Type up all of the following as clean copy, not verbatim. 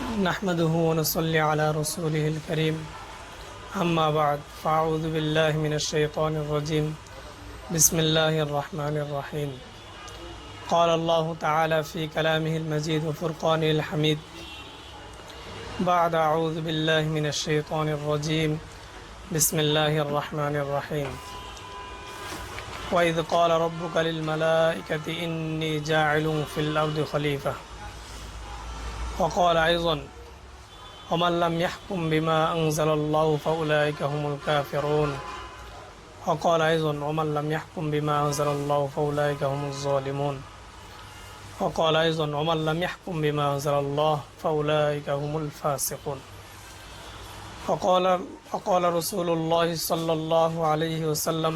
نحمده ونصلي على رسوله الكريم أما بعد فأعوذ بالله من الشيطان الرجيم بسم الله الرحمن الرحيم قال الله تعالى في كلامه المجيد وفرقانه الحميد بعد أعوذ بالله من الشيطان الرجيم بسم الله الرحمن الرحيم وإذ قال ربك للملائكة إني جاعل في الأرض خليفة وقال أيضا ومن لم يحكم بما أنزل الله فأولئك هم الكافرون وقال أيضا ومن لم يحكم بما أنزل الله فأولئك هم الظالمون وقال أيضا ومن لم يحكم بما أنزل الله فأولئك هم الفاسقون وقال رسول الله صلى الله عليه وسلم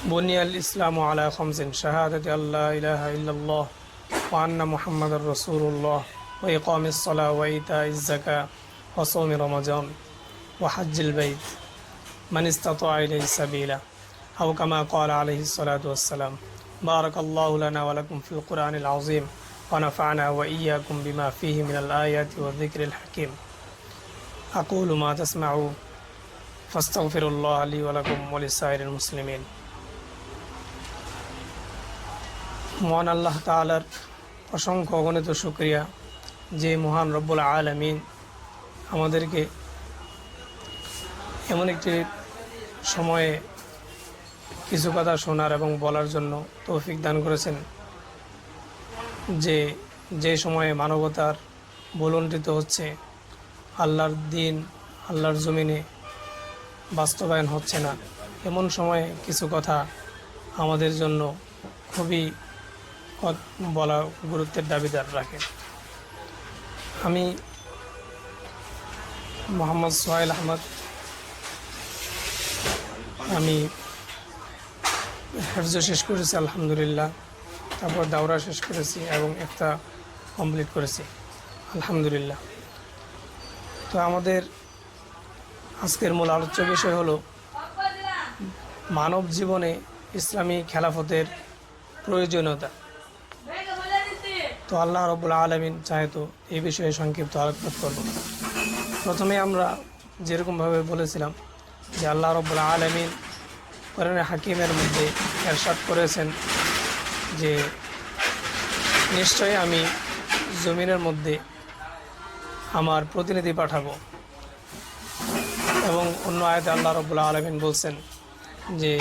بني الإسلام على خمس شهادة أن لا إله إلا الله وأن محمد رسول الله وإقام الصلاة وإيتاء الزكاة وصوم رمضان وحج البيت من استطاع إليه سبيلا أو كما قال عليه الصلاة والسلام بارك الله لنا ولكم في القرآن العظيم ونفعنا وإياكم بما فيه من الآيات والذكر الحكيم أقول ما تسمعون فاستغفر الله لي ولكم ولسائر المسلمين মহান আল্লাহ তাআলার অসংখ্য অগণিত শুকরিয়া যে মহান রব্বুল আলামিন আমাদেরকে এমন একটি সময়ে কিছু কথা শোনার এবং বলার জন্য তৌফিক দান করেছেন যে সময়ে মানবতার ভুলুণ্ঠিত হচ্ছে, আল্লাহর দিন আল্লাহর জমিনে বাস্তবায়ন হচ্ছে না, এমন সময়ে কিছু কথা আমাদের জন্য খুবই বলা গুরুত্বের দাবিদার রাখে। আমি মোহাম্মদ সোহেল আহমদ, আমি হেফজ শেষ করেছি আলহামদুলিল্লাহ, তারপর দাওরা শেষ করেছি এবং একটা কমপ্লিট করেছি আলহামদুলিল্লাহ। তো আমাদের আজকের মূল আলোচ্য বিষয় হলো মানব জীবনে ইসলামী খেলাফতের প্রয়োজনীয়তা। তো আল্লাহ রাব্বুল আলামিন চাহে তো এই বিষয়ে সংক্ষিপ্ত আলোকপাত করব। প্রথমে আমরা যেরকমভাবে বলেছিলাম যে আল্লাহ রাব্বুল আলামিন কোরআনে হাকিমের মধ্যে ইরশাদ করেছেন যে নিশ্চয়ই আমি জমিনের মধ্যে আমার প্রতিনিধি পাঠাবো, এবং অন্য আয়াতে আল্লাহ রাব্বুল আলামিন বলছেন যে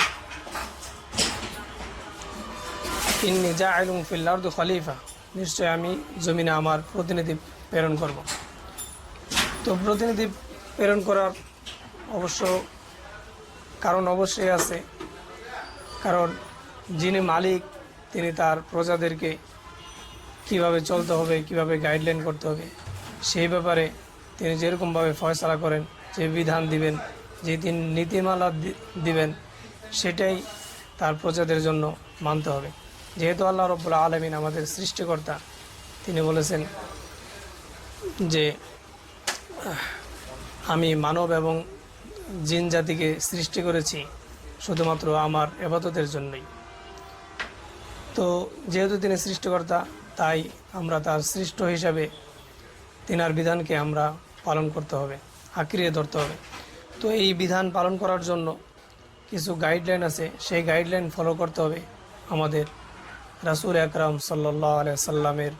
ইন্নী জাইলুন ফিল আরদি খলিফা, নিশ্চয় আমি জমিনে আমার প্রতিনিধি প্রেরণ করব। তো প্রতিনিধি প্রেরণ করার কারণ অবশ্যই আছে, কারণ যিনি মালিক তিনি তার প্রজাদেরকে কিভাবে চলতে হবে, কিভাবে গাইডলাইন করতে হবে, সেই ব্যাপারে তিনি যেরকমভাবে ফয়সালা করেন, যে বিধান দিবেন, যে তিনি নীতিমালা দিবেন, সেটাই তার প্রজাদের জন্য মানতে হবে। যেহেতু আল্লাহ রাব্বুল আলামিন আমাদের সৃষ্টিকর্তা, তিনি বলেছেন যে আমি মানব এবং জিন জাতিকে সৃষ্টি করেছি শুধুমাত্র আমার ইবাদতের জন্যই। তো যেহেতু তিনি সৃষ্টিকর্তা, তাই আমরা তার সৃষ্ট হিসাবে তিনার বিধানকে আমরা পালন করতে হবে, আঁকড়িয়ে ধরতে হবে। তো এই বিধান পালন করার জন্য কিছু গাইডলাইন আছে, সেই গাইডলাইন ফলো করতে হবে আমাদের রাসূল আকরাম সাল্লাল্লাহু আলাইহি সাল্লামের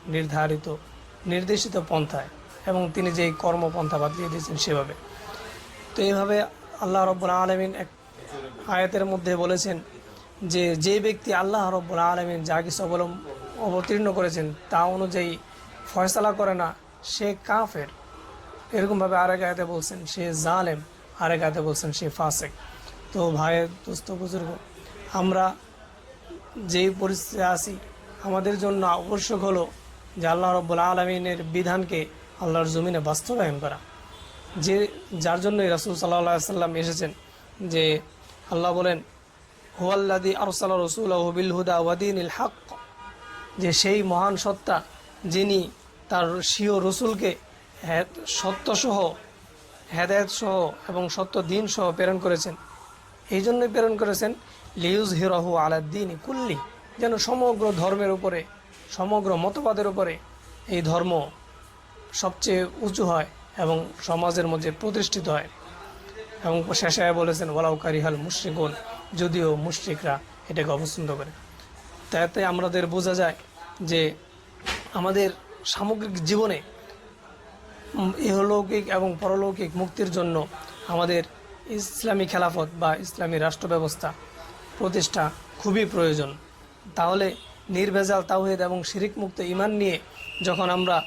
নির্দেশিত পন্থায়, এবং তিনি যেই কর্মপন্থা বাতলিয়ে দিয়েছেন সেভাবে। তো এইভাবে আল্লাহ রাব্বুল আলামিন এক আয়াতের মধ্যে বলেছেন যে ব্যক্তি আল্লাহ রাব্বুল আলামিন যা কিছু অবতীর্ণ করেছেন তা অনুযায়ী ফয়সালা করে না, সে কাফের। এরকমভাবে আরেক আয়াতে বলছেন সে জালেম, আরেক আয়াতে বলছেন সে ফাসেক। তো ভাইয়ের দোস্ত বুজুর্গ, আমরা যেই পরিস্থিতি আছি, আমাদের জন্য আবশ্যক হলো যে আল্লাহ রাব্বুল আলামিনের বিধানকে আল্লাহর জমিনে বাস্তবায়ন করা, যার জন্যই রাসূল সাল্লাল্লাহু আলাইহি সাল্লাম এসেছেন। যে আল্লাহ বলেন হুয়াল্লাযী আরসালা রাসূলাহু বিল হুদা ওয়া দীনিল হক, যে সেই মহান সত্তা যিনি তার স্বীয় রসুলকে সত্যসহ, হেদায়েতসহ এবং সত্য দিন সহ প্রেরণ করেছেন। এই জন্যই প্রেরণ করেছেন লিইয়ুযহিরাহু আলাদ-দীনি কুল্লি, যেন সমগ্র ধর্মের উপরে, সমগ্র মতবাদের উপরে এই ধর্ম সবচেয়ে উঁচু হয় এবং সমাজের মধ্যে প্রতিষ্ঠিত হয়। এবং শেষে বলেছেন ওয়ালাউ কারিহাল মুশরিকুন, যদিও মুশরিকরা এটাকে অপছন্দ করে। তাতে আমাদের বোঝা যায় যে আমাদের সামগ্রিক জীবনে ইহলৌকিক এবং পরলৌকিক মুক্তির জন্য আমাদের ইসলামী খেলাফত বা ইসলামী রাষ্ট্র ব্যবস্থা প্রতিষ্ঠা খুবই প্রয়োজন। তাহলে নির্ভেজাল তাওহীদ এবং শিরিক মুক্ত ঈমান নিয়ে যখন আমরা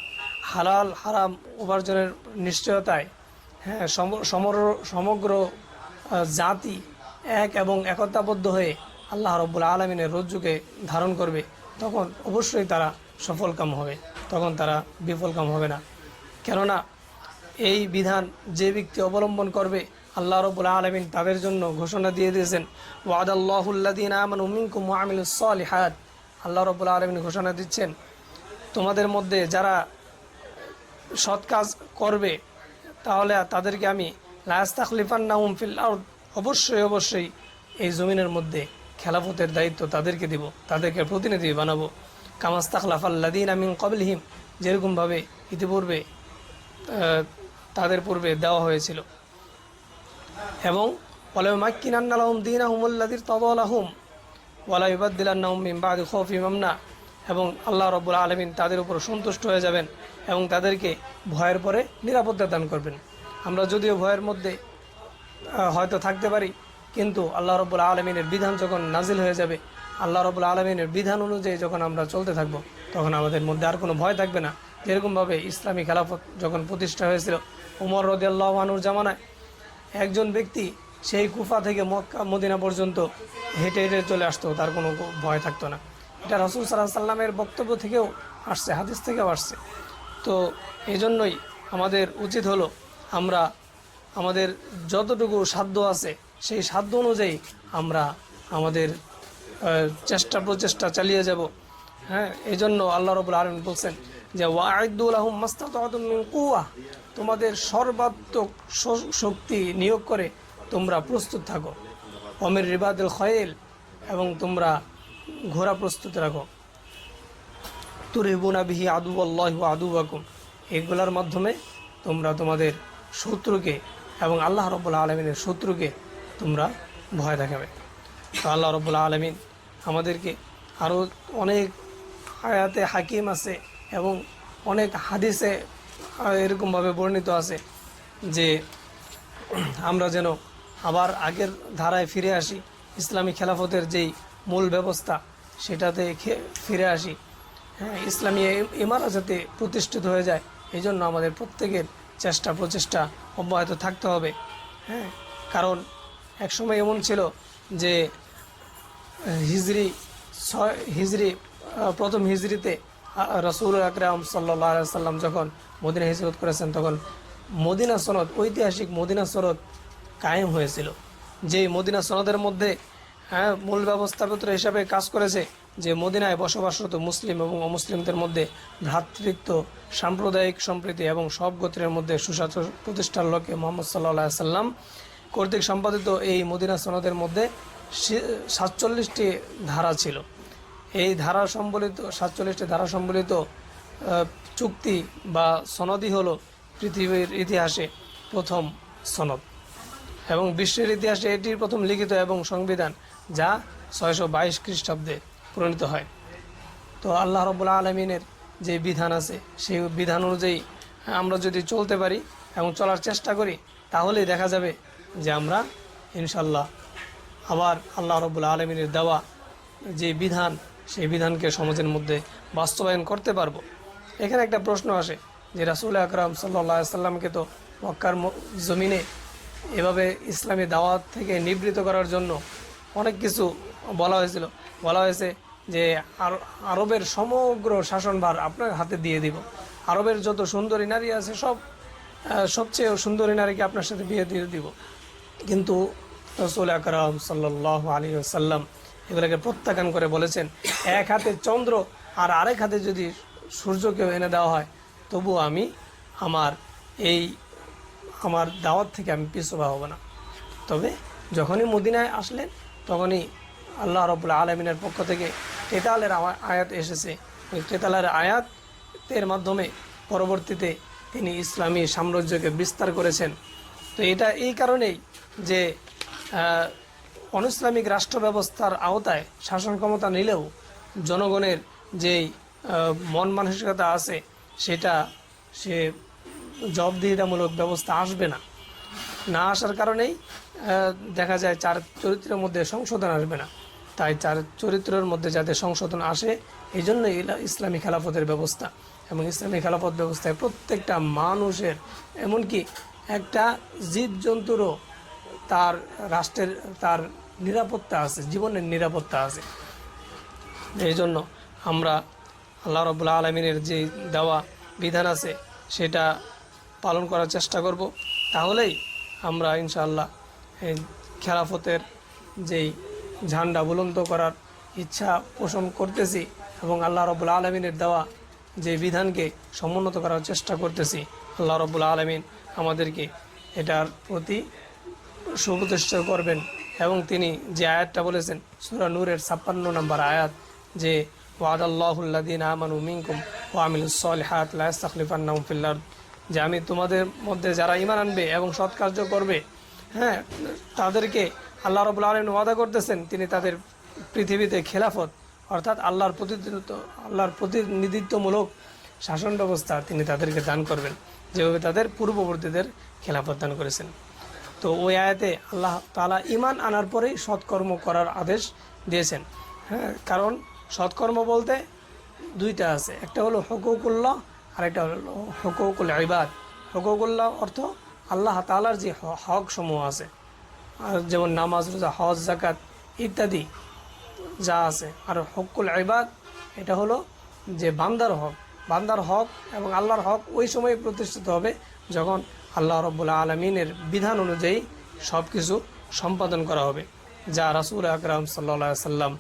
হালাল হারাম উপার্জনের নিশ্চয়তায় সমগ্র জাতি এক এবং একতাবদ্ধ হয়ে আল্লাহ রাব্বুল আলামিনের রজ্জুকে ধারণ করবে, তখন অবশ্যই তারা সফলকাম হবে, তখন তারা বিফলকাম হবে না। কেননা এই বিধান যে ব্যক্তি অবলম্বন করবে, আল্লাহ রাব্বুল আলামিন তাদের জন্য ঘোষণা দিয়ে দিয়েছেন ওয়াদাল্লাহুল্লাযীনা আমানু মিনকুম ওয়া আমিলুস সালিহাত। আল্লাহ রাব্বুল আলামিন ঘোষণা দিচ্ছেন তোমাদের মধ্যে যারা সৎ কাজ করবে তাহলে তাদেরকে আমি লা আস্তাখলিফান্নাহুম ফিল আরদ, অবশ্যই এই জমিনের মধ্যে খেলাফতের দায়িত্ব তাদেরকে দিব, তাদেরকে প্রতিনিধি বানাবো। কামাস্তাখলাফাল্লাযীনা মিন ক্বাবলিহিম, যেরকমভাবে ইতিপূর্বে তাদের পূর্বে দেওয়া হয়েছিল। এবং ওয়ালাউমাক্কিনান্না লাহুম দীনাহুমুল্লাযী ইরতাদা লাহুম ওয়ালা ইউবাদদিলান্নাহুম মিন বা'দি খাউফিহিম আমনা, এবং আল্লাহ রাব্বুল আলামিন তাদের উপর সন্তুষ্ট হয়ে যাবেন এবং তাদেরকে ভয়ের পরে নিরাপত্তা দান করবেন। আমরা যদিও ভয়ের মধ্যে হয়তো থাকতে পারি, কিন্তু আল্লাহ রাব্বুল আলামিনের বিধান যখন নাজিল হয়ে যাবে, আল্লাহ রাব্বুল আলামিনের বিধান অনুযায়ী যখন আমরা চলতে থাকব, তখন আমাদের মধ্যে আর কোনো ভয় থাকবে না। যেরকমভাবে ইসলামী খেলাফত যখন প্রতিষ্ঠা হয়েছিল উমর রাদিয়াল্লাহু আনহুর জামানায়, একজন ব্যক্তি সেই কুফা থেকে মক্কা মদিনা পর্যন্ত হেঁটে হেঁটে চলে আসতো, তার কোনো ভয় থাকতো না। এটা রাসূল সাল্লাল্লাহু আলাইহি সাল্লামের বক্তব্য থেকেও আসছে, হাদিস থেকেও আসছে। তো এই জন্যই আমাদের উচিত হলো আমরা আমাদের যতটুকু সাধ্য আছে সেই সাধ্য অনুযায়ী আমরা আমাদের চেষ্টা প্রচেষ্টা চালিয়ে যাব। এই জন্য আল্লাহ রাব্বুল আলামিন বলছেন যে ওয়াইদু লাহুম মাস্তাতাতুম মিন কুওয়া, তোমাদের সর্বাত্মক শক্তি নিয়োগ করে তোমরা প্রস্তুত থাকো। ওমির রিবাদিল খায়ল, এবং তোমরা ঘোড়া প্রস্তুত রাখো। তুরহিবুনা বিহি আদুওয়াল্লাহি ওয়া আদুওয়াকুম, এগুলোর মাধ্যমে তোমরা তোমাদের শত্রুকে এবং আল্লাহ রাব্বুল আলামিনের শত্রুকে তোমরা ভয় দেখাবে। তো আল্লাহ রাব্বুল আলামিন আমাদেরকে আরও অনেক আয়াতে হাকিম আছে এবং অনেক হাদিসে এরকমভাবে বর্ণিত আছে যে আমরা যেন আবার আগের ধারায় ফিরে আসি, ইসলামী খেলাফতের যেই মূল ব্যবস্থা সেটাতে ফিরে আসি। ইসলামী ইমারত যাতে প্রতিষ্ঠিত হয়ে যায়, এই জন্য আমাদের প্রত্যেকের চেষ্টা প্রচেষ্টা অব্যাহত থাকতে হবে। কারণ একসময় এমন ছিল যে প্রথম হিজরিতে রাসূল আকরাম সাল্লাল্লাহু আলাইহি ওয়াসাল্লাম যখন মদিনা হিজরত করেছেন, তখন মদিনা সনদ, ঐতিহাসিক মদিনা সনদ কায়েম হয়েছিল। যেই মদিনা সনদের মধ্যে মূল ব্যবস্থাপত্র হিসাবে কাজ করেছে যে মদিনায় বসবাসরত মুসলিম এবং অমুসলিমদের মধ্যে ভ্রাতৃত্ব, সাম্প্রদায়িক সম্প্রীতি এবং সব গোত্রের মধ্যে সুশাসন প্রতিষ্ঠার লক্ষ্যে মুহাম্মদ সাল্লাল্লাহু আলাইহি ওয়াসাল্লাম কর্তৃক সম্পাদিত এই মদিনা সনদের মধ্যে 47টি ধারা ছিল। এই ধারা সম্বলিত 47টি ধারা সম্বলিত চুক্তি বা সনদই হলো পৃথিবীর ইতিহাসে প্রথম সনদ এবং বিশ্বের ইতিহাসে এটির প্রথম লিখিত এবং সংবিধান, যা 622 খ্রিস্টাব্দে প্রণীত হয়। তো আল্লাহ রাব্বুল আলামিনের যে বিধান আছে সেই বিধান অনুযায়ী আমরা যদি চলতে পারি এবং চলার চেষ্টা করি, তাহলেই দেখা যাবে যে আমরা ইনশাল্লাহ আবার আল্লাহ রাব্বুল আলামিনের দেওয়া যে বিধান সেই বিধানকে সমাজের মধ্যে বাস্তবায়ন করতে পারবো। এখানে একটা প্রশ্ন আসে যে রাসূল আকরাম সাল্লাল্লাহু আলাইহি ওয়াসাল্লামকে তো মক্কার জমিনে এভাবে ইসলামী দাওয়াত থেকে নিবৃত করার জন্য অনেক কিছু বলা হয়েছে যে আরবের সমগ্র শাসনভার আপনার হাতে দিয়ে দিব, আরবের যত সুন্দরী নারী আছে সবচেয়ে সুন্দরী নারীকে আপনার সাথে বিয়ে দিয়ে দিব। কিন্তু রাসূল আকরাম সাল্লাল্লাহু আলাইহি ওয়াসাল্লাম এগুলোকে প্রত্যাখ্যান করে বলেছেন, এক হাতে চন্দ্র আর আরেক হাতে যদি সূর্যকেও এনে দেওয়া হয়, তবুও আমি আমার দাওয়াত থেকে আমি পিছপা হব না। তবে যখনই মদিনায় আসলেন তখনই আল্লাহ রাব্বুল আলামিনের পক্ষ থেকে কেতালের আয়াত এসেছে। ওই কেতালের আয়াতের মাধ্যমে পরবর্তীতে তিনি ইসলামী সাম্রাজ্যকে বিস্তার করেছেন। তো এটা এই কারণেই যে অনইসলামিক রাষ্ট্র ব্যবস্থার আওতায় শাসন ক্ষমতা নিলেও জনগণের যেই মন মানসিকতা আছে সেটা সে জবাবদিহিতামূলক ব্যবস্থা আসবে না। না আসার কারণেই দেখা যায় চার চরিত্রের মধ্যে সংশোধন আসবে না। তাই চার চরিত্রের মধ্যে যাতে সংশোধন আসে, এই জন্যই ইসলামী খেলাফতের ব্যবস্থা। এবং ইসলামী খেলাফত ব্যবস্থায় প্রত্যেকটা মানুষের, এমনকি একটা জীবজন্তুরও তার রাষ্ট্রের তার নিরাপত্তা আছে, জীবনের নিরাপত্তা আছে। এই জন্য আমরা আল্লাহ রাব্বুল আলামিনের যে দেওয়া বিধান আছে সেটা পালন করার চেষ্টা করব। তাহলেই আমরা ইনশাআল্লাহ এই খেলাফতের যেই ঝান্ডা বুলন্দ করার ইচ্ছা পোষণ করতেছি এবং আল্লাহ রাব্বুল আলামিনের দেওয়া যে বিধানকে সমুন্নত করার চেষ্টা করতেছি। আল্লাহ রাব্বুল আলামিন আমাদেরকে এটার প্রতি সুপ্রতিষ্ঠ করবেন। এবং তিনি যে আয়াতটা বলেছেন সূরা নূরের 56 নম্বর আয়াত, যে ওয়াদাল্লাহুল্লাযীনা আমানু মিনকুম ওয়া আমিলুস সলিহাত লা ইস্তাখলিফান্নাহুম ফিল আরদ, যে আমি তোমাদের মধ্যে যারা ঈমান আনবে এবং সৎ কার্য করবে, হ্যাঁ, তাদেরকে আল্লাহ রাব্বুল আলামিন ওয়াদা করতেছেন তিনি তাদের পৃথিবীতে খেলাফত অর্থাৎ আল্লাহর প্রতিনিধিত্বমূলক শাসন ব্যবস্থা তিনি তাদেরকে দান করবেন, যেভাবে তাদের পূর্ববর্তীদের খেলাফত দান করেছেন। তো ওই আয়াতে আল্লাহ তাআলা ঈমান আনার পরেই সৎকর্ম করার আদেশ দিয়েছেন। হ্যাঁ, কারণ সৎকর্ম বলতে দুইটা আছে, একটা হলো হুকুকুল্লাহ আর একটা হলো হুকুকুল ইবাদ। হুকুকুল্লাহ অর্থ আল্লাহ তাআলার যে হক সমূহ আছে, আর যেমন নামাজ, রোজা, হজ, যাকাত ইত্যাদি যা আছে। আর হুকুকুল ইবাদ এটা হলো যে বান্দার হক এবং আল্লাহর হক ওই সময় প্রতিষ্ঠিত হবে যখন আল্লাহ রাব্বুল আলামিনের বিধান অনুযায়ী সব কিছু সম্পাদন করা হবে, যা রাসূল আকরাম সাল্লাল্লাহু আলাইহি সাল্লাম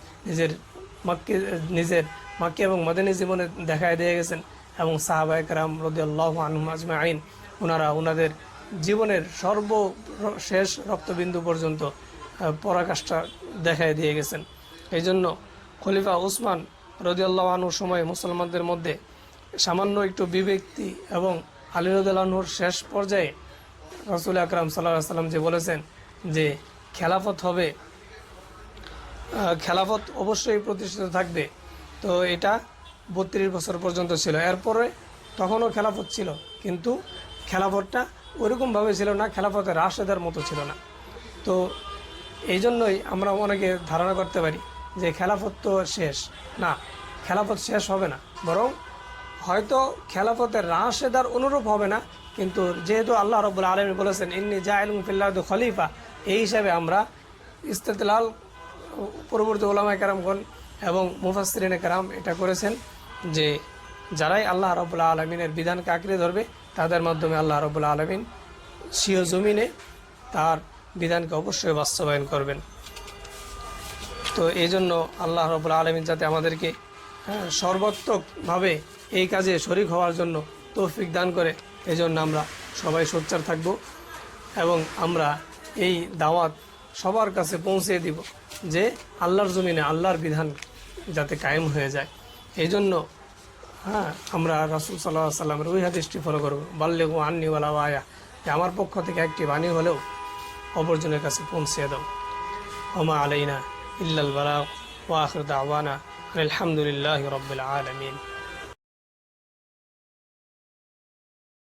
নিজের মাক্কি এবং মদিনী জীবনে দেখায় দিয়ে গেছেন। এবং সাহাবায়ে কেরাম রাদিয়াল্লাহু আনহুম আজমাইন ওনারা ওনাদের জীবনের সর্বশেষ রক্তবিন্দু পর্যন্ত পরাকাষ্ঠা দেখায় দিয়ে গেছেন। এই জন্য খলিফা উসমান রাদিয়াল্লাহু আনহুর সময় মুসলমানদের মধ্যে সামান্য একটু বিভক্তি এবং আলী রাদিয়াল্লাহু আনহুর শেষ পর্যায়ে রাসূল আকরাম সাল্লাল্লাহু আলাইহি সাল্লাম যে বলেছেন যে খেলাফত অবশ্যই প্রতিষ্ঠিত থাকবে, তো এটা 32 বছর পর্যন্ত ছিল। এরপরে তখনও খেলাফত ছিল, কিন্তু খেলাফতটা ওইরকমভাবে ছিল না, খেলাফতের রাশেদার মতো ছিল না। তো এই জন্যই আমরা অনেকে ধারণা করতে পারি যে খেলাফত তো শেষ না, খেলাফত শেষ হবে না, বরং হয়তো খেলাফতের রাশেদার অনুরূপ হবে না, কিন্তু যেহেতু আল্লাহ রাব্বুল আলামিন বলেছেন ইন্নী জাইলুন ফিল আরদি খলিফা, এই হিসাবে আমরা ইস্তেদলাল পরবর্তী উলামায়ে কেরামগণ এবং মুফাসসিরিনে কেরাম এটা করেছেন যে যারাই আল্লাহ রাব্বুল আলামিনের বিধানকে আঁকড়ে ধরবে তাদের মাধ্যমে আল্লাহ রাব্বুল আলামিন স্বীয় জমিনে তার বিধানকে অবশ্যই বাস্তবায়ন করবেন। তো এই জন্য আল্লাহ রাব্বুল আলামিন যাতে আমাদেরকে সর্বাত্মকভাবে এই কাজে শরীক হওয়ার জন্য তৌফিক দান করে, এই জন্য আমরা সবাই সোচ্চার থাকব এবং আমরা এই দাওয়াত সবার কাছে পৌঁছে দিব যে আল্লাহর জমিনে আল্লাহর বিধান যাতে কায়েম হয়ে যায়। এই জন্য আমরা রাসূল সাল্লাল্লাহু আলাইহি সাল্লামের ওই হাদিসটি ফলো করব, বাল্লিগু আন্নী ওয়ালাউ আয়া, যে আমার পক্ষ থেকে একটি বাণী হলেও অপরজনের কাছে পৌঁছে দাও। ওমা আলাইনা ইল্লাল বালাগ ওয়া আখিরু দাওয়ানা আলহামদুলিল্লাহি রাব্বিল আলামিন।